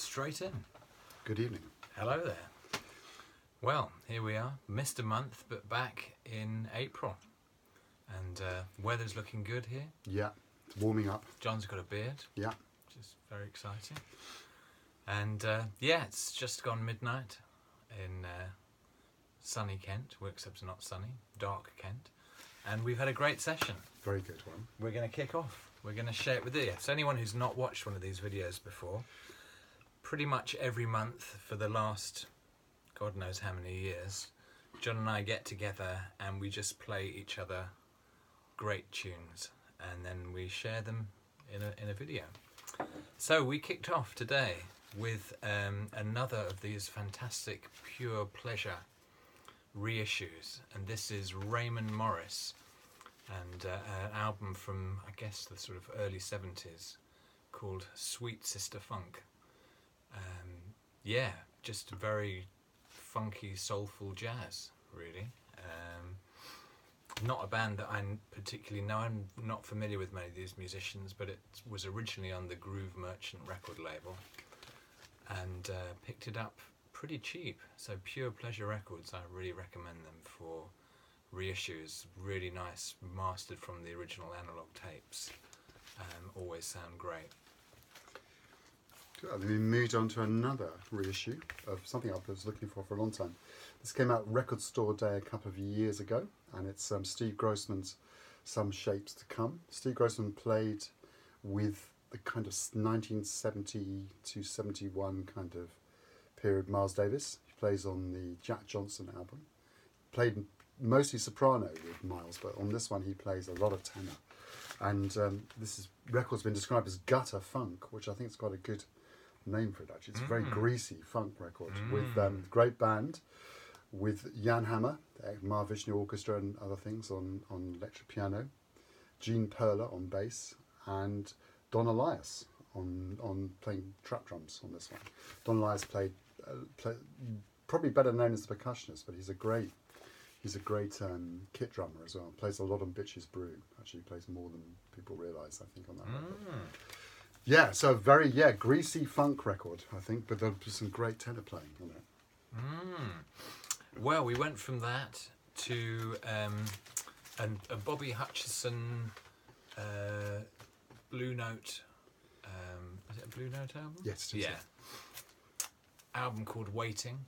straight in. Good evening. Hello there. Well, here we are. Missed a month, but back in April. And weather's looking good here. Yeah, it's warming up. John's got a beard. Yeah. Which is very exciting. And yeah, it's just gone midnight in sunny Kent. Well, except it's not sunny. Dark Kent. And we've had a great session. Very good one. We're going to kick off. We're going to share it with you. So anyone who's not watched one of these videos before, pretty much every month for the last God knows how many years, John and I get together and we just play each other great tunes and then we share them in a video. So we kicked off today with another of these fantastic pure pleasure reissues, and this is Ramon Morris and an album from I guess the sort of early 70s called Sweet Sister Funk. Yeah, just very funky, soulful jazz, really. Not a band that I particularly know. I'm not familiar with many of these musicians, but it was originally on the Groove Merchant record label and picked it up pretty cheap. So Pure Pleasure Records, I really recommend them for reissues. Really nice, mastered from the original analog tapes. Always sound great. And we moved on to another reissue of something I was looking for a long time. This came out Record Store Day a couple of years ago, and it's Steve Grossman's Some Shapes to Come. Steve Grossman played with the kind of 1970 to 71 kind of period Miles Davis. He plays on the Jack Johnson album. Played mostly soprano with Miles, but on this one he plays a lot of tenor. And this record's been described as gutter funk, which I think is quite a good name for it actually. It's a very greasy funk record with great band, with Jan Hammer, the Mahavishnu Orchestra and other things on electric piano, Gene Perler on bass, and Don Elias on playing trap drums on this one. Don Elias played probably better known as the percussionist, but he's a great kit drummer as well. Plays a lot on Bitches Brew. Actually plays more than people realise, I think, on that record. Yeah, so very greasy funk record, I think, but there's some great tenor playing on it. Well, we went from that to a Bobby Hutcherson Blue Note. Is it a Blue Note album? Yes, it is. Yeah. Album called Waiting.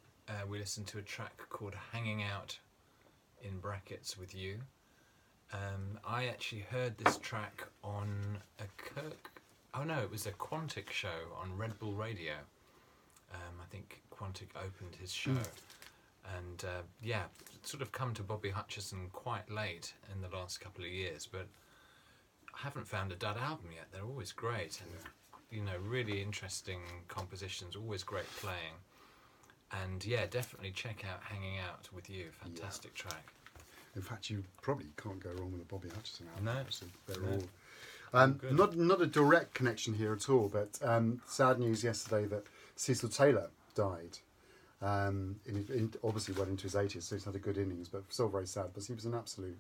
We listened to a track called Hanging Out in brackets with You. I actually heard this track on it was a Quantic show on Red Bull Radio. I think Quantic opened his show. And sort of come to Bobby Hutcherson quite late in the last couple of years, but I haven't found a dud album yet. They're always great and really interesting compositions, always great playing. And yeah, definitely check out Hanging Out with You. Fantastic track. In fact, you probably can't go wrong with a Bobby Hutcherson album. No, so they're all not a direct connection here at all. But sad news yesterday that Cecil Taylor died. Obviously went into his 80s, so he's had a good innings, but still very sad. But he was an absolute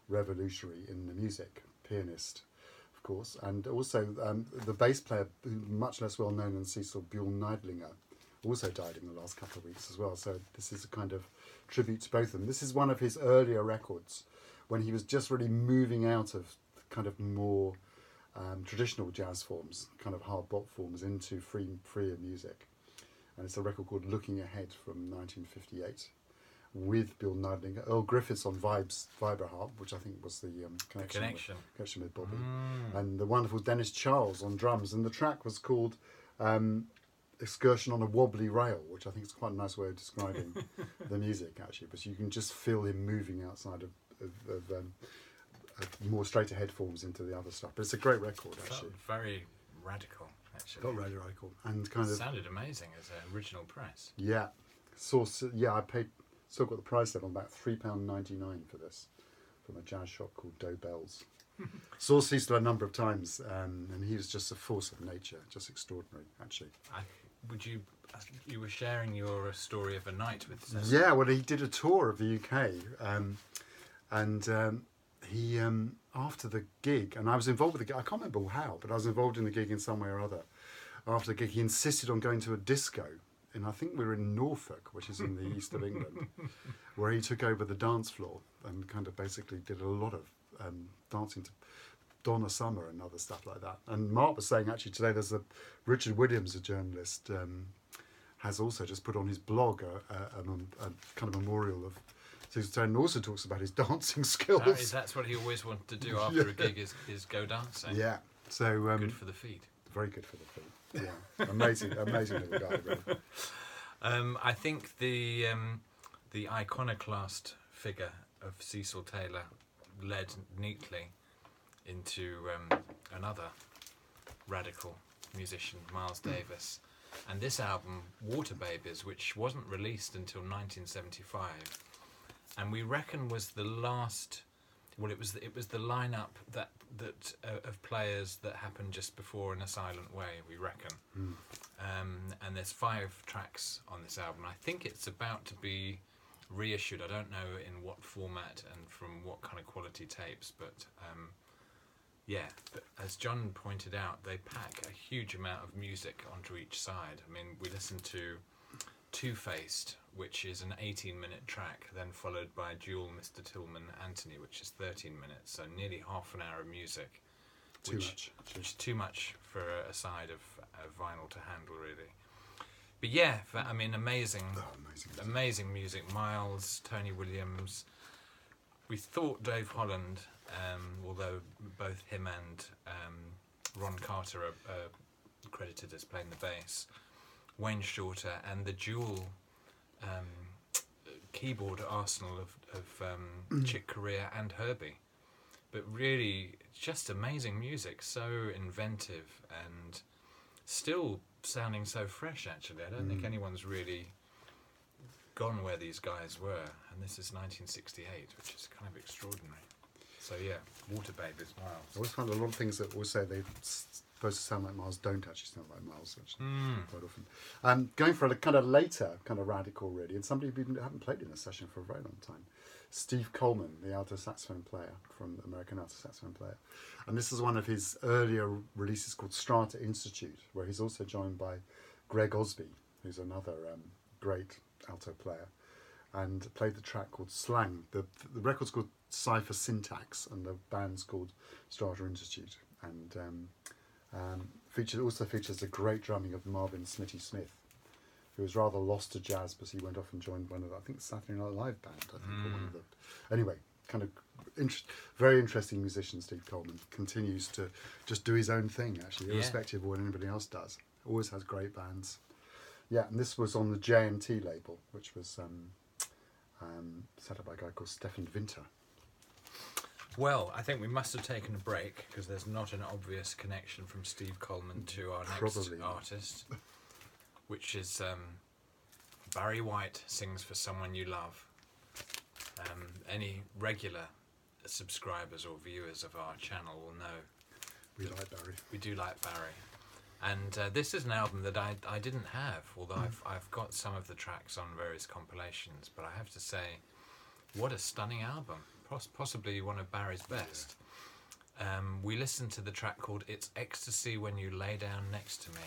revolutionary in the music, pianist, of course, and also the bass player, much less well known than Cecil, Bjorn Neidlinger, also died in the last couple of weeks as well. So this is a kind of tribute to both of them. This is one of his earlier records when he was just really moving out of kind of more traditional jazz forms, kind of hard bop forms, into freer music. And it's a record called Looking Ahead from 1958 with Bill Neidlinger. Earl Griffiths on Vibraharp, which I think was the connection with Bobby. And the wonderful Dennis Charles on drums. And the track was called Excursion on a Wobbly Rail, which I think is quite a nice way of describing the music, actually. But you can just feel him moving outside of more straight ahead forms into the other stuff. But it's a great record, actually. Very radical. Actually. Got radio record and kind of sounded amazing as an original press. Yeah, I paid. Still got the price level about £3.99 for this from a jazz shop called Doe Bells. Saw Cecil a number of times, and he was just a force of nature, just extraordinary, actually. You were sharing your story of a night with Cecil. Yeah, well, he did a tour of the UK, and he after the gig, and I was involved with the gig. I can't remember how, but I was involved in the gig in some way or other. after the gig, he insisted on going to a disco. And I think we were in Norfolk, which is in the east of England, where he took over the dance floor and kind of basically did a lot of dancing to Donna Summer and other stuff like that. And Mark was saying actually today there's Richard Williams, a journalist, has also just put on his blog a kind of memorial of Cecil Taylor, and also talks about his dancing skills. That's what he always wanted to do after a gig is go dancing. Yeah, so good for the feet. Very good for the feet. Yeah, amazing little guy. Really. I think the iconoclast figure of Cecil Taylor led neatly into another radical musician, Miles Davis, and this album, Water Babies, which wasn't released until 1975, and we reckon was the last. Well, it was the lineup that of players that happened just before In a Silent Way, we reckon. And there's 5 tracks on this album. I think it's about to be reissued. I don't know in what format and from what kind of quality tapes, but yeah. But as John pointed out, they pack a huge amount of music onto each side. I mean, we listened to Two-Faced, which is an 18-minute track, then followed by Duel, Mr. Tillman, Anthony, which is 13 minutes, so nearly half an hour of music. Which is too much for a side of vinyl to handle, really. But yeah, I mean, amazing music. Miles, Tony Williams. We thought Dave Holland, although both him and Ron Carter are credited as playing the bass. Wayne Shorter and the dual keyboard arsenal of Chick Corea and Herbie. But really, just amazing music, so inventive and still sounding so fresh, actually. I don't think anyone's really gone where these guys were. And this is 1968, which is kind of extraordinary. So yeah, Water Babies, Miles. I always find a lot of things that always say they're supposed to sound like Miles don't actually sound like Miles, actually, quite often. Going for a kind of later, kind of radical, really, and somebody who haven't played in a session for a very long time. Steve Coleman, the alto saxophone player from American alto saxophone player. And this is one of his earlier releases called Strata Institute, where he's also joined by Greg Osby, who's another great alto player, and played the track called Slang. The record's called Cypher Syntax, and the band's called Strata Institute. And also features the great drumming of Marvin Smitty Smith, who was rather lost to jazz, but he went off and joined one of, I think, Saturday Night Live band, I think, or one of the... Anyway, kind of very interesting musician, Steve Coleman. Continues to just do his own thing, actually, irrespective of what anybody else does. Always has great bands. Yeah, and this was on the JMT label, which was set up by a guy called Stefan Winter. Well, I think we must have taken a break, because there's not an obvious connection from Steve Coleman to our next artist. Which is Barry White Sings for Someone You Love. Any regular subscribers or viewers of our channel will know. We like Barry. We do like Barry. And this is an album that I didn't have, although I've got some of the tracks on various compilations. But I have to say, what a stunning album. Possibly one of Barry's best. We listened to the track called It's Ecstasy When You Lay Down Next to Me.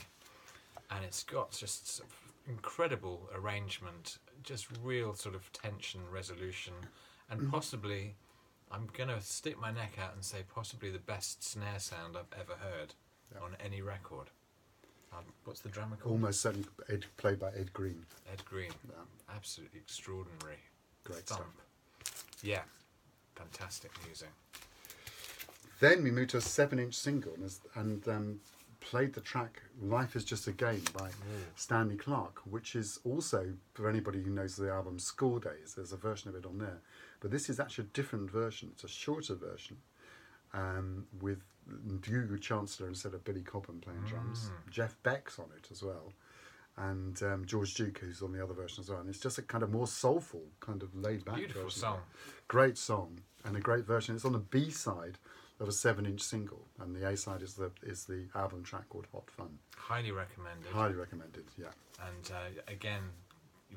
And it's got just sort of incredible arrangement, just real sort of tension, resolution, and possibly, I'm going to stick my neck out and say possibly the best snare sound I've ever heard on any record. What's the drummer called? Almost certainly played by Ed Green. Ed Green. Yeah. Absolutely extraordinary. Great thump. Stuff. Yeah. Fantastic music. Then we moved to a 7-inch single and played the track Life Is Just a Game by Stanley Clarke, which is also, for anybody who knows the album School Days, there's a version of it on there. But this is actually a different version. It's a shorter version with Hugo Chancellor instead of Billy Cobham playing drums. Jeff Beck's on it as well. And George Duke, who's on the other version as well. And it's just a kind of more soulful, kind of laid-back Beautiful version. Song. Great song and a great version. It's on the B-side of a 7-inch single, and the A-side is the album track called Hot Fun. Highly recommended. Highly recommended, yeah. And again,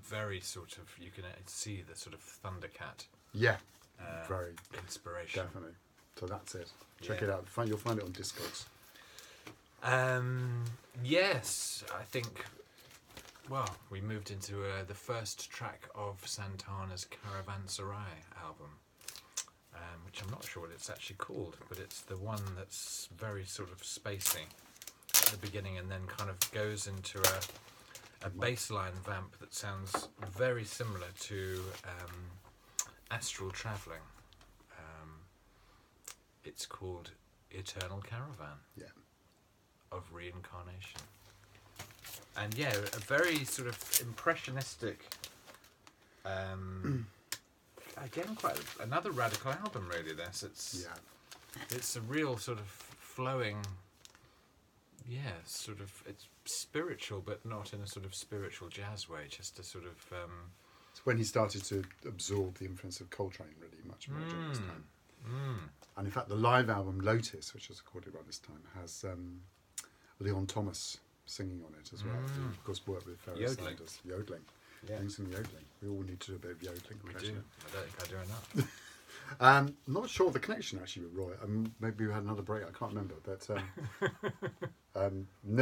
very sort of, you can see the sort of Thundercat. Yeah, very inspiration. Definitely. So that's it. Check it out. You'll find it on Discogs. Yes, I think. Well, we moved into the first track of Santana's Caravanserai album, which I'm not sure what it's actually called, but it's the one that's very sort of spacey at the beginning and then kind of goes into a bassline vamp that sounds very similar to Astral Travelling. It's called Eternal Caravan of Reincarnation. And yeah, a very sort of impressionistic, again, quite another radical album really. It's a real sort of flowing, sort of, it's spiritual, but not in a sort of spiritual jazz way, just a sort of... It's when he started to absorb the influence of Coltrane really much more during this time. And in fact, the live album Lotus, which was recorded around this time, has Leon Thomas singing on it as well. Who, of course, worked with Ferris Sanders. Yodeling. Yeah. Doing some yodeling. We all need to do a bit of yodeling. We do. I don't think I do enough. Not sure of the connection actually with Roy. Maybe we had another break. I can't remember. But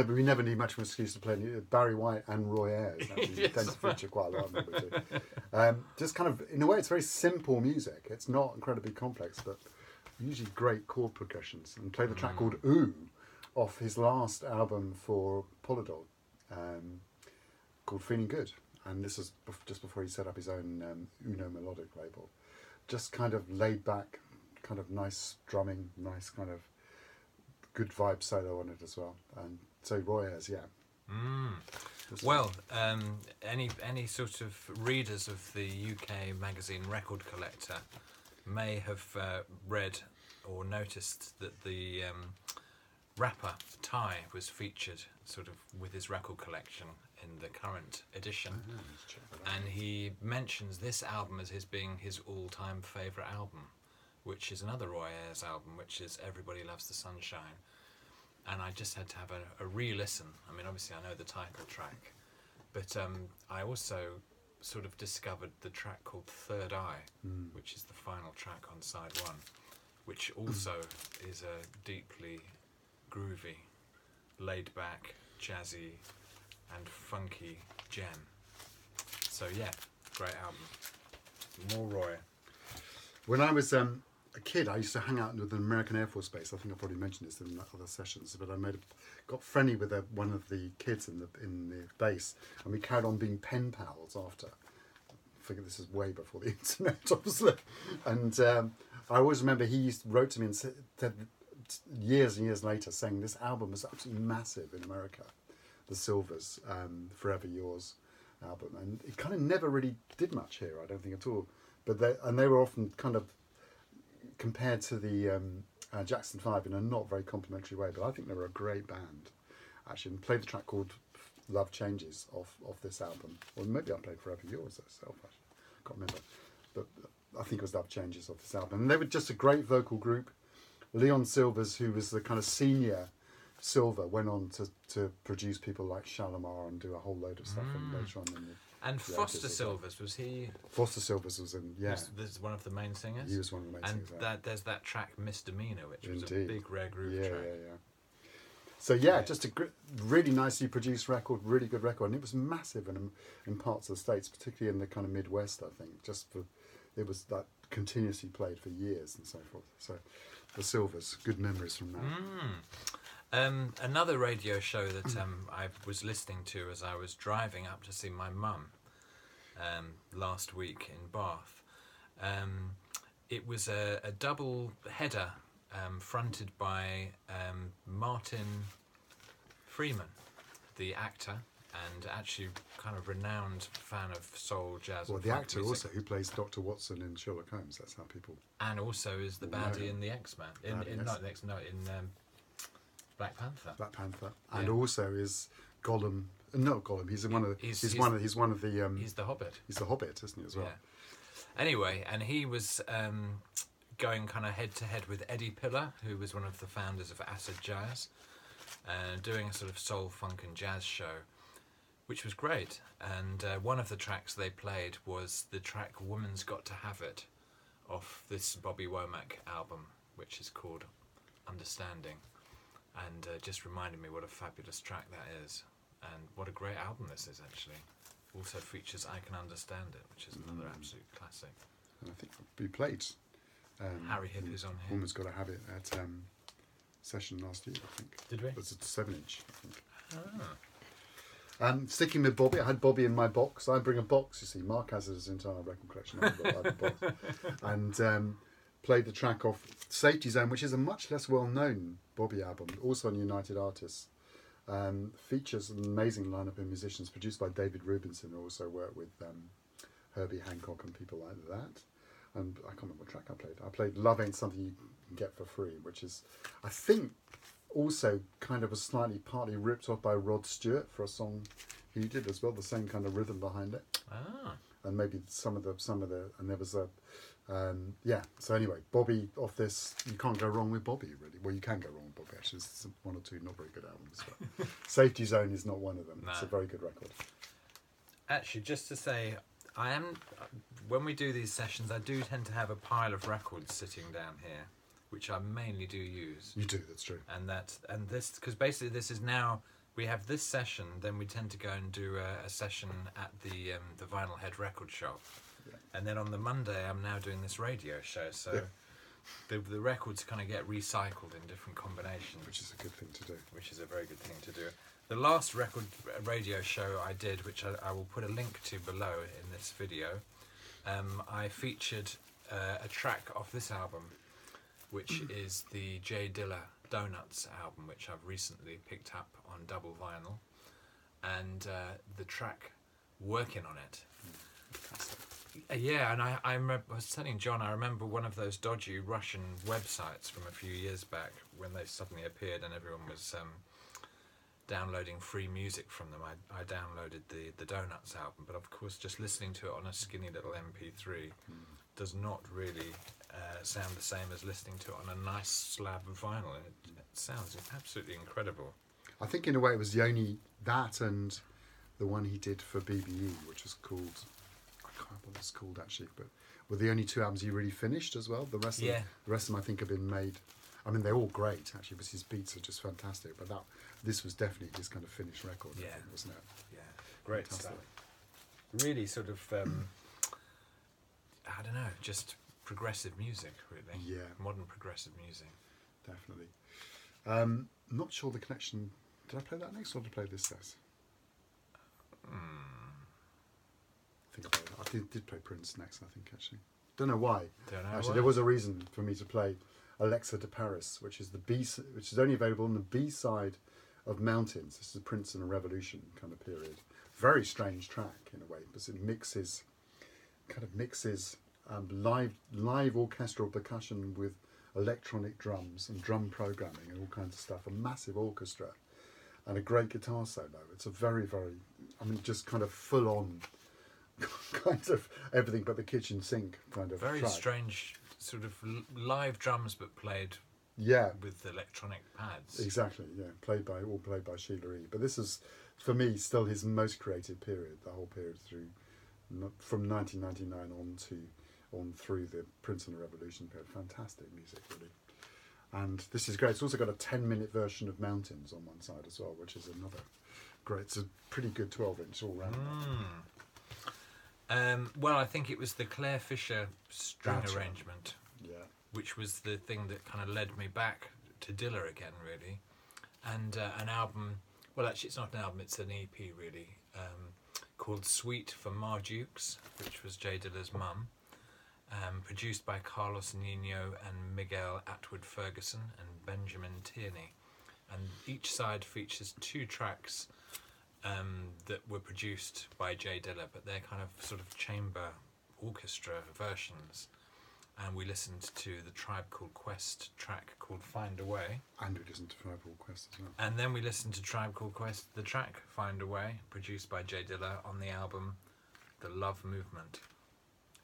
we never need much of an excuse to play Barry White and Roy Ayers. Actually, tend to feature quite a lot. Just kind of, in a way, it's very simple music. It's not incredibly complex, but usually great chord progressions. And play the track called Ooh off his last album for Polydor, called Feeling Good. And this was just before he set up his own Uno Melodic label. Just kind of laid back, kind of nice drumming, nice kind of good vibe solo on it as well. And so Roy Ayers, Well, any sort of readers of the UK magazine Record Collector may have read or noticed that the rapper Ty was featured sort of with his record collection in the current edition, and he mentions this album as being his all-time favourite album, which is another Roy Ayers album, which is Everybody Loves the Sunshine. And I just had to have a re-listen. I mean, obviously I know the title track, but I also sort of discovered the track called Third Eye, which is the final track on side one, which also is a deeply groovy, laid-back, jazzy and funky gem. So yeah, great album. More Roy. When I was a kid, I used to hang out with the American Air Force Base. I think I probably mentioned this in other sessions, but I got friendly with one of the kids in the base, and we carried on being pen pals after. I figure this is way before the internet, obviously. And I always remember he wrote to me and said years and years later, saying this album was absolutely massive in America, the Sylvers, Forever Yours album, and it kind of never really did much here, I don't think at all. But they were often kind of compared to the Jackson 5 in a not very complimentary way, but I think they were a great band, actually. And played the track called Love Changes off this album, or maybe I played Forever Yours itself, actually. I can't remember, but I think it was Love Changes off this album. And they were just a great vocal group. Leon Sylvers, who was the kind of senior Sylver, went on to produce people like Shalimar and do a whole load of stuff later on in the... And Foster Sylvers, was he... Foster Sylvers was in, was one of the main singers? He was one of the main singers. And there's that track Misdemeanor, which was a big rare groove track. Yeah. So just a really nicely produced record, really good record, and it was massive in parts of the States, particularly in the kind of Midwest, I think. It was like continuously played for years and so forth. So the Sylvers, good memories from that. Another radio show that I was listening to as I was driving up to see my mum last week in Bath. It was a double header fronted by Martin Freeman, the actor, and actually kind of renowned fan of soul, jazz, well, and the funk actor music. also, who plays Dr. Watson in Sherlock Holmes. That's how people... And also is the baddie in the X-Men. In Black Panther. Black Panther. And also is Gollum... Not Gollum, he's one of the... He's the Hobbit. He's the Hobbit, isn't he, as well? Yeah. Anyway, and he was going kind of head-to-head with Eddie Pillar, who was one of the founders of Acid Jazz, doing a sort of soul, funk and jazz show, which was great. And one of the tracks they played was the track Woman's Got to Have It off this Bobby Womack album, which is called Understanding. and just reminded me what a fabulous track that is, and what a great album this is actually. Also features I Can Understand It, which is another absolute classic. And I think we played Harry Hip is on here. Woman's Got to Have It at session last year, I think. Did we? It was a 7-inch, I think. Ah. Sticking with Bobby, I had Bobby in my box. I bring a box, you see. Mark has his entire record collection. I have a box. And played the track off Safety Zone, which is a much less well-known Bobby album, also on United Artists. Features an amazing lineup of musicians, produced by David Rubinson, who also worked with Herbie Hancock and people like that. And I can't remember what track I played. I played Love Ain't Something You Can Get for Free, which is, I think, also kind of a slightly partly ripped off by Rod Stewart for a song he did as well, the same kind of rhythm behind it. Ah. And maybe some of the and there was a so anyway, Bobby off this, you can't go wrong with Bobby, really. Well, you can go wrong with Bobby, actually. There's one or two not very good albums, but Safety Zone is not one of them. No. It's a very good record. Actually, just to say, when we do these sessions, I do tend to have a pile of records sitting down here, which I mainly do use. You do, that's true. And this, because basically this is now, we have this session, then we tend to go and do a session at the Vinyl Head record shop. Yeah. And then on the Monday, I'm now doing this radio show, so the records kind of get recycled in different combinations. Which is a good thing to do. Which is a very good thing to do. The last radio show I did, which I will put a link to below in this video, I featured a track off this album, which is the Dilla Donuts album, which I've recently picked up on double vinyl, and the track Working on It. Yeah, and I was telling John, I remember one of those dodgy Russian websites from a few years back when they suddenly appeared and everyone was downloading free music from them. I downloaded the Donuts album, but of course just listening to it on a skinny little MP3 does not really sound the same as listening to it on a nice slab of vinyl. It sounds absolutely incredible. I think in a way it was the only, that and the one he did for BBE, which was called, I can't remember what it's called actually, but were the only two albums he really finished as well. The rest of them I think have been made. I mean, they're all great actually, but his beats are just fantastic. But this was definitely his kind of finished record, I think, wasn't it? Yeah, great stuff. Really sort of, I don't know, just progressive music, really. Yeah. Modern progressive music. Definitely. Not sure the connection. Did I play that next or did I play this set? I think I played that. I did play Prince next, I think, actually. Don't know why. There was a reason for me to play Alexa de Paris, which is which is only available on the B side of Mountains. This is Prince and a Revolution kind of period. Very strange track in a way, because it mixes live orchestral percussion with electronic drums and drum programming and all kinds of stuff. A massive orchestra and a great guitar solo. It's a very, very, just kind of full on kind of everything but the kitchen sink kind of very track. Strange sort of live drums, but played with electronic pads. Exactly, yeah, played by Sheila E. But this is, for me, still his most creative period. The whole period from 1999 on through the Prince and the Revolution period. Fantastic music, really. And this is great. It's also got a 10-minute version of Mountains on one side as well, which is another great. It's a pretty good 12-inch all round. Well, I think it was the Claire Fisher string arrangement, which was the thing that kind of led me back to Dilla again, really. And an album, well, actually it's not an album, it's an EP, really, called Sweet for Ma Dukes, which was Jay Dilla's mum, produced by Carlos Nino and Miguel Atwood-Ferguson and Benjamin Tierney. And each side features two tracks that were produced by Jay Dilla, but they're kind of sort of chamber orchestra versions. And we listened to the Tribe Called Quest track called Find a Way. And we listened to Tribe Called Quest as well. And then we listened to Tribe Called Quest, the track Find a Way, produced by Jay Dilla on the album The Love Movement.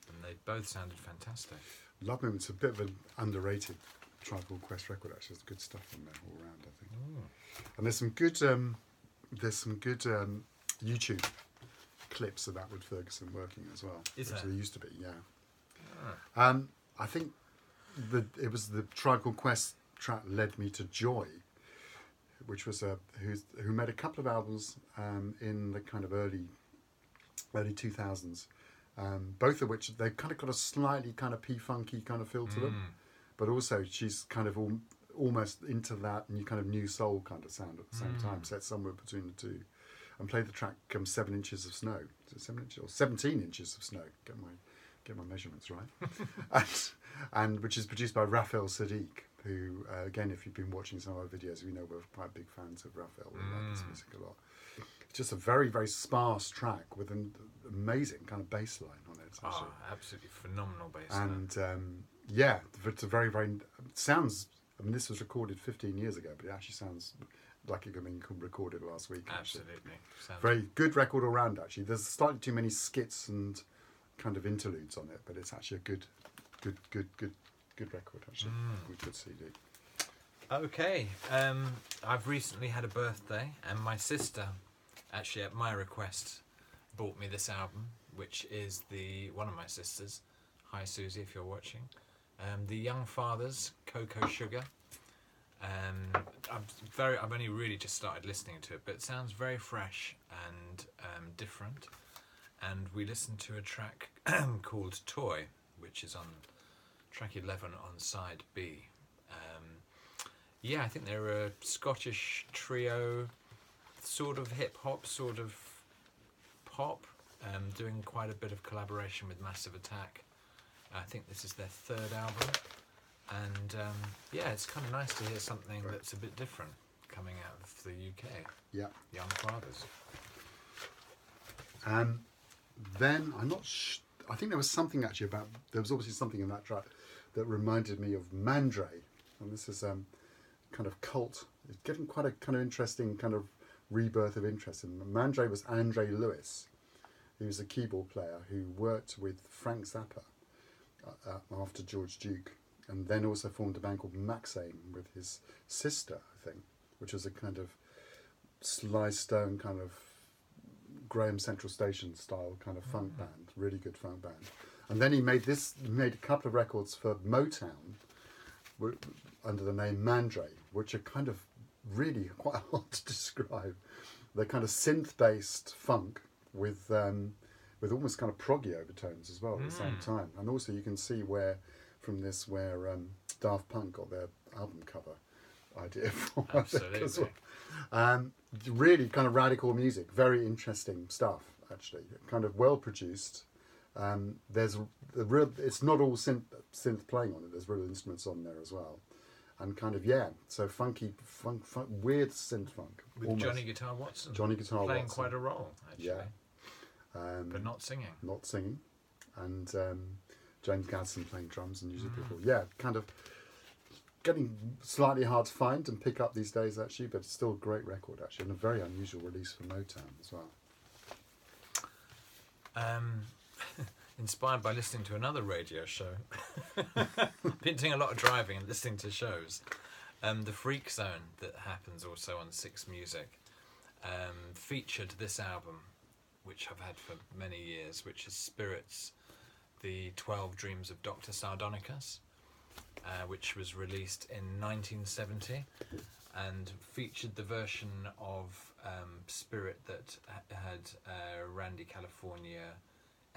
And they both sounded fantastic. Love Movement's a bit of an underrated Tribe Called Quest record, actually. There's good stuff on there all around, I think. And there's some good YouTube clips of Atwood-Ferguson working as well. Is there? There used to be, I think it was the Tribe Called Quest track Led Me to Joy, which was who made a couple of albums in the kind of early 2000s, both of which they've kind of got a slightly kind of P-funky kind of feel to them, but also she's kind of almost into that new kind of new soul kind of sound at the same time, set somewhere between the two, and played the track 7 Inches of Snow. Is it 7 inches or 17 Inches of Snow? Get my measurements right. and which is produced by Raphael Sadiq, who again, if you've been watching some of our videos, we know we're quite big fans of Raphael. We like his music a lot. It's just a very, very sparse track with an amazing kind of bass line on it. Oh, absolutely phenomenal bass line. And yeah, it's a very, very sounds. I mean, this was recorded 15 years ago, but it actually sounds like it could record it last week. Absolutely. Very good record all round, actually. There's slightly too many skits and kind of interludes on it, but it's actually a good record, actually. Good CD. Okay. I've recently had a birthday, and my sister, actually at my request, bought me this album, which is one of my sisters. Hi Susie, if you're watching. The Young Fathers, Cocoa Sugar. I've only really just started listening to it, but it sounds very fresh and different. And we listened to a track called Toy, which is on track 11 on side B. I think they're a Scottish trio, sort of hip hop, sort of pop, doing quite a bit of collaboration with Massive Attack. I think this is their third album, and it's kind of nice to hear something that's a bit different coming out of the UK. Yeah. Young Fathers. Then I'm not. I think there was something actually there was obviously something in that track that reminded me of Mandre, and this is kind of cult. It's getting quite a kind of interesting kind of rebirth of interest. And Mandre was Andre Lewis. He was a keyboard player who worked with Frank Zappa after George Duke, and then also formed a band called Maxane with his sister, I think, which was a kind of Sly Stone kind of Graham Central Station style kind of funk band, really good funk band. And then he made a couple of records for Motown under the name Mandre, which are kind of really quite hard to describe. They're kind of synth-based funk with almost kind of proggy overtones as well at the same time. And also you can see where Daft Punk got their album cover idea from. Absolutely. Really kind of radical music, very interesting stuff actually, kind of well produced. It's not all synth playing on it, there's real instruments on there as well. And kind of, so funky, weird synth funk. With almost. Johnny Guitar Watson. Playing quite a role, actually. Yeah. But not singing. Not singing. And James Gadsden playing drums and usually people. Yeah, kind of getting slightly hard to find and pick up these days, actually, but it's still a great record, actually, and a very unusual release for Motown as well. Inspired by listening to another radio show. Been doing a lot of driving and listening to shows. The Freak Zone that happens also on Six Music featured this album, which I've had for many years, which is Spirits, the 12 Dreams of Dr. Sardonicus, which was released in 1970 and featured the version of Spirit that had Randy California,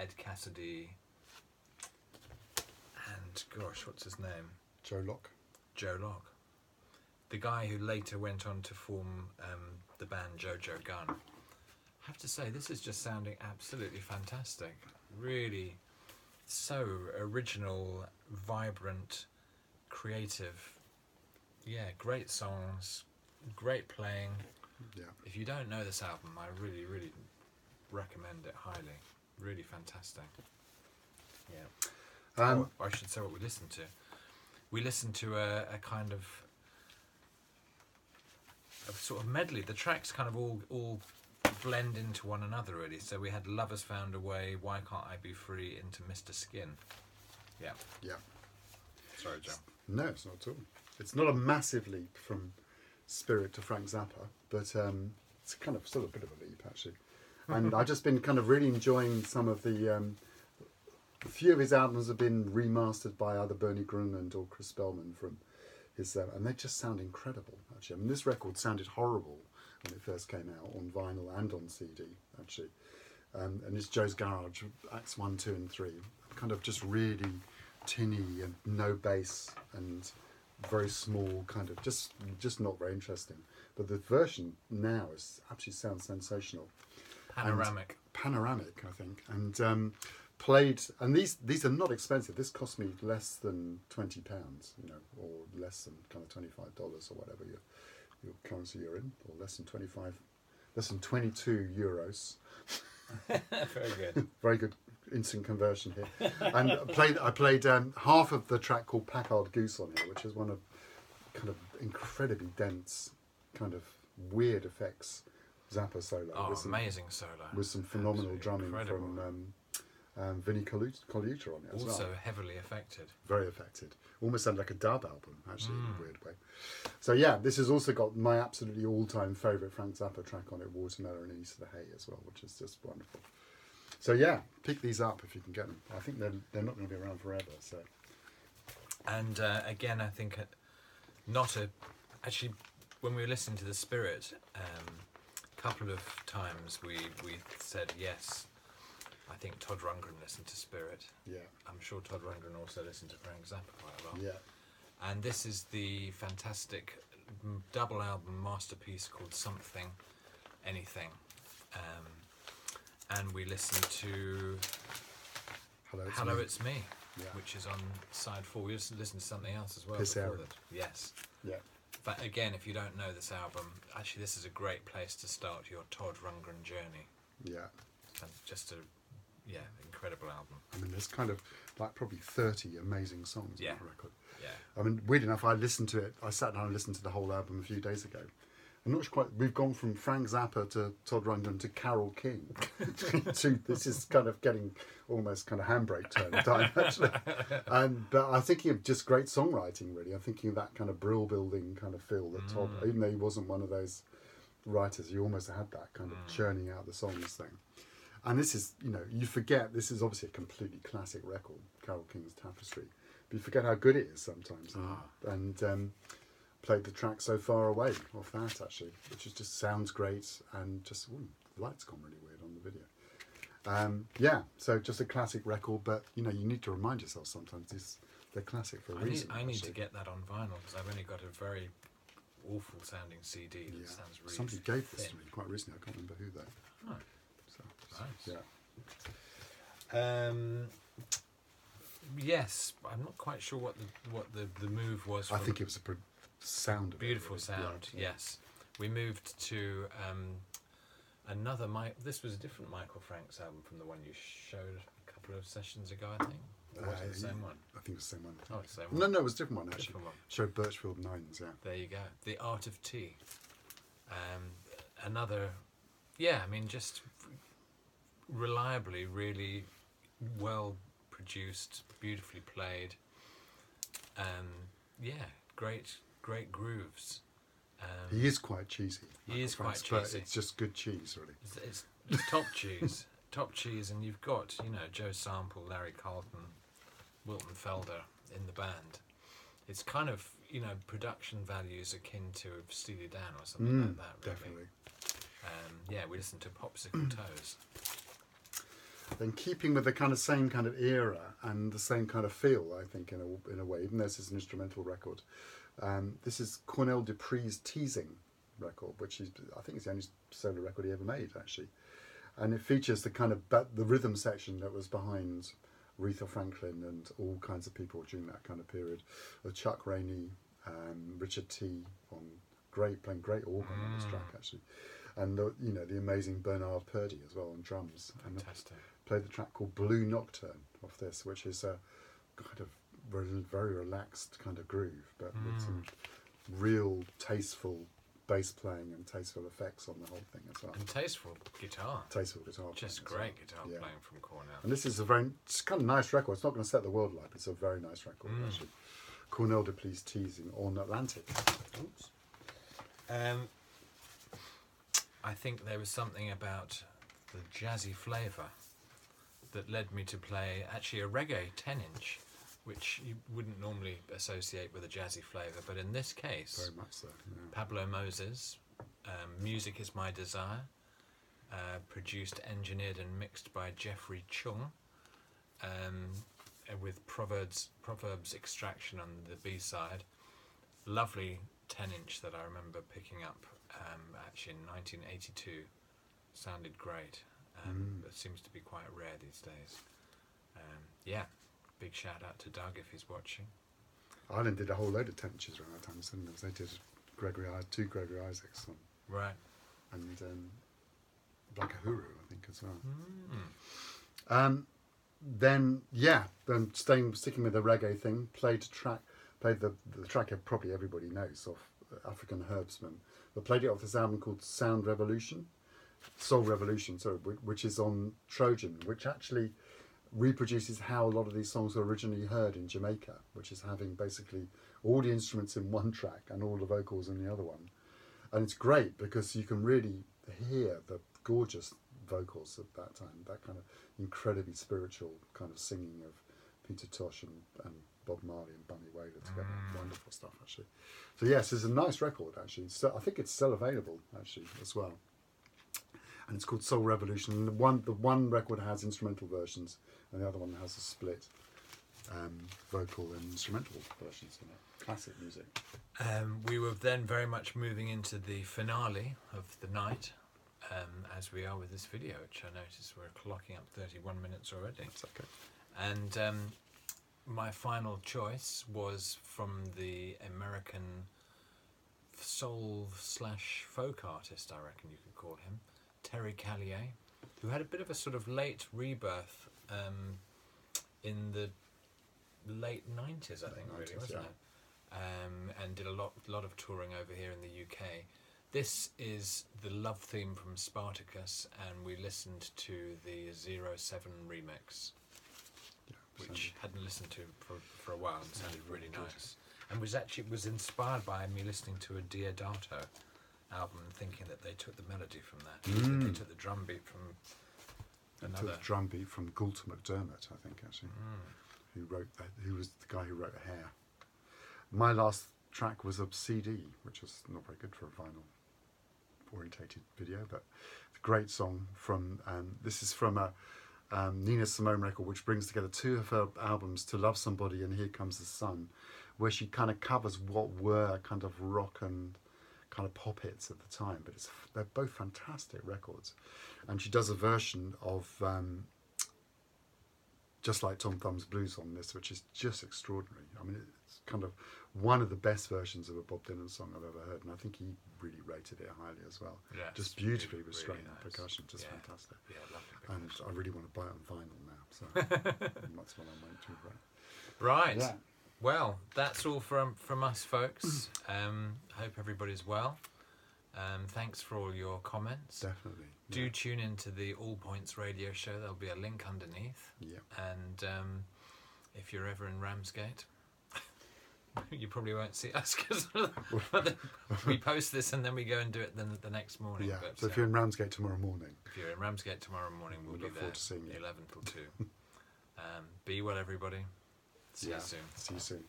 Ed Cassidy, and gosh, what's his name? Joe Locke. Joe Locke. The guy who later went on to form the band Jojo Gunn. I have to say, this is just sounding absolutely fantastic. Really so original, vibrant, creative. Yeah, great songs, great playing. Yeah. If you don't know this album, I really, really recommend it highly. Really fantastic. Yeah. I should say what we listened to. We listened to a kind of sort of medley. The tracks kind of all blend into one another, really. So we had Lovers Found a Way, Why Can't I Be Free, into Mr. Skin. Yeah. Yeah. Sorry, John. No, it's not at all. It's not a massive leap from Spirit to Frank Zappa, but it's kind of still a bit of a leap, actually. And I've just been kind of really enjoying some of the... a few of his albums have been remastered by either Bernie Grunland or Chris Spellman from And they just sound incredible. Actually, I mean, this record sounded horrible when it first came out on vinyl and on CD. Actually, and it's Joe's Garage, Acts 1, 2, and 3, kind of just really tinny and no bass and very small, kind of just not very interesting. But the version now actually sounds sensational. Panoramic. Panoramic, I think, and played. And these are not expensive. This cost me less than £20, or less than kind of $25 or whatever your currency you're in, or less than 22 euros. Very good. Very good instant conversion here. And I played half of the track called Packard Goose on here, which is one of kind of incredibly dense, kind of weird effects Zappa solo. Oh, amazing solo. With some phenomenal drumming incredible. from Vinnie Colaiuta on it as well. Also heavily affected. Very affected. Almost sounded like a dub album, actually, in a weird way. So yeah, this has also got my absolutely all-time favourite Frank Zappa track on it, Watermelon and East of the Hay as well, which is just wonderful. So yeah, pick these up if you can get them. I think they're not going to be around forever. So. And again, I think actually, when we were listening to The Spirit, a couple of times we said yes. I think Todd Rundgren listened to Spirit. Yeah. I'm sure Todd Rundgren also listened to Frank Zappa quite a lot. Yeah. And this is the fantastic double album masterpiece called Something, Anything. And we listened to Hello, It's Me, Yeah. which is on side 4. We listened to something else as well. Piss before Aaron. that. Yes. Yeah. But again, if you don't know this album, actually this is a great place to start your Todd Rundgren journey. Yeah. And just incredible album. I mean, there's kind of like probably 30 amazing songs on Yeah. that record. Yeah. I mean, weird enough, I listened to it. I sat down and listened to the whole album a few days ago. I'm not quite. We've gone from Frank Zappa to Todd Rundgren to Carole King. This is kind of getting almost kind of handbrake turn time actually. But I'm thinking of just great songwriting. Really, I'm thinking of that kind of brill building kind of feel that Todd, even though he wasn't one of those writers, he almost had that kind of churning out the songs thing. And this is, you forget this is obviously a completely classic record, Carole King's Tapestry, but you forget how good it is sometimes. And played the track So Far Away off that actually, which just sounds great, and just the light's gone really weird on the video. So just a classic record, but you need to remind yourself sometimes they're classic for a reason. I need to get that on vinyl because I've only got a very awful sounding CD that sounds really Somebody gave this thin. to me quite recently. I can't remember who though. Oh. So, Nice. yeah. Yes, I'm not quite sure what the move was. I think it was a sound. Beautiful sound. Yeah. Yes, we moved to another This was a different Michael Franks album from the one you showed a couple of sessions ago, I think. Or was it the same one? I think it was the same one. Oh, it's the same one. No, it was a different one actually. Different one. Showed Birchfield Nines. Yeah. There you go. The Art of Tea. Another. Yeah, I mean, just reliably, really well produced, beautifully played. Great grooves. He is quite cheesy. He is quite but cheesy. it's just good cheese, really. It's top cheese, top cheese, and you've got Joe Sample, Larry Carlton, Wilton Felder in the band. It's kind of production values akin to Steely Dan or something like that. Really. Definitely. We listened to Popsicle Toes. Then keeping with the kind of same kind of era and the same kind of feel, I think, in a way, even though this is an instrumental record. This is Cornell Dupree's Teasing record, which I think is the only solo record he ever made, actually. And it features the kind of the rhythm section that was behind Aretha Franklin and all kinds of people during that kind of period. Chuck Rainey, Richard T. playing great organ on this track, actually. And the amazing Bernard Purdie as well on drums. Fantastic. And played the track called Blue Nocturne off this, which is a kind of very relaxed kind of groove, but with some real tasteful bass playing and tasteful effects on the whole thing as well. And tasteful guitar. Tasteful guitar. Just playing great as well. guitar playing from Cornell. And this is it's kind of nice record. It's not going to set the world alight, but it's a very nice record actually. Cornell Dupree's Teasing on Atlantic. Oops. I think there was something about the jazzy flavour that led me to play actually a reggae 10-inch which you wouldn't normally associate with a jazzy flavour, but in this case, Very much so. Yeah. Pablo Moses, Music Is My Desire, produced, engineered and mixed by Jeffrey Chung, with Proverbs Extraction on the B-side. Lovely 10-inch that I remember picking up actually in 1982. Sounded great. It seems to be quite rare these days. Yeah, big shout out to Doug if he's watching. Ireland did a whole load of 10-inches around that time, didn't they? They did two Gregory Isaacs on, Right. and Black Uhuru, I think, as well. Then sticking with the reggae thing, played the track probably everybody knows off African Herbsman, but played it off this album called Soul Revolution, sorry, which is on Trojan, which actually reproduces how a lot of these songs were originally heard in Jamaica, which is having basically all the instruments in one track and all the vocals in the other one. And it's great because you can really hear the gorgeous vocals at that time, that kind of incredibly spiritual kind of singing of Peter Tosh and Bob Marley and Bunny Wailer together. Wonderful stuff, actually. So yes, it's a nice record, actually. So I think it's still available, actually, as well. And it's called Soul Revolution. And the one record has instrumental versions, and the other one has a split vocal and instrumental versions in it. Classic music. We were then very much moving into the finale of the night, as we are with this video, which I notice we're clocking up 31 minutes already. That's okay. And my final choice was from the American soul/folk artist, I reckon you could call him, Terry Callier, who had a bit of a sort of late rebirth in the late 90s, I think, really, wasn't it? And did a lot of touring over here in the UK. This is the love theme from Spartacus, and we listened to the 07 remix, which hadn't listened to for a while, and sounded really nice. And was inspired by me listening to a Diodato album and thinking that they took the melody from that. They took the drum beat from another. Took the drum beat from Galter McDermott, I think, actually, who wrote that. Who was the guy who wrote Hair. My last track was a CD, which was not very good for a vinyl orientated video, but it's a great song from. This is from a Nina Simone record, which brings together two of her albums, To Love Somebody and Here Comes the Sun, where she kind of covers what were kind of rock and kind of pop hits at the time, but they're both fantastic records. And she does a version of Just Like Tom Thumb's Blues on this, which is just extraordinary. I mean, it's kind of one of the best versions of a Bob Dylan song I've ever heard, and I think he really rated it highly as well. Yes, just beautifully really restrained nice. Percussion, just fantastic. Yeah, lovely And percussion. I really want to buy it on vinyl now, so that's what I'm waiting to. Right. Yeah. Well, that's all from us, folks. Hope everybody's well. Thanks for all your comments. Definitely. Do tune into the All Points radio show. There'll be a link underneath. Yeah. And if you're ever in Ramsgate, you probably won't see us because we post this and then we go and do it the next morning. Yeah. But, So if you're in Ramsgate tomorrow morning, we'll be look there forward to seeing you. 11 till 2. Be well, everybody. See you soon. See you soon.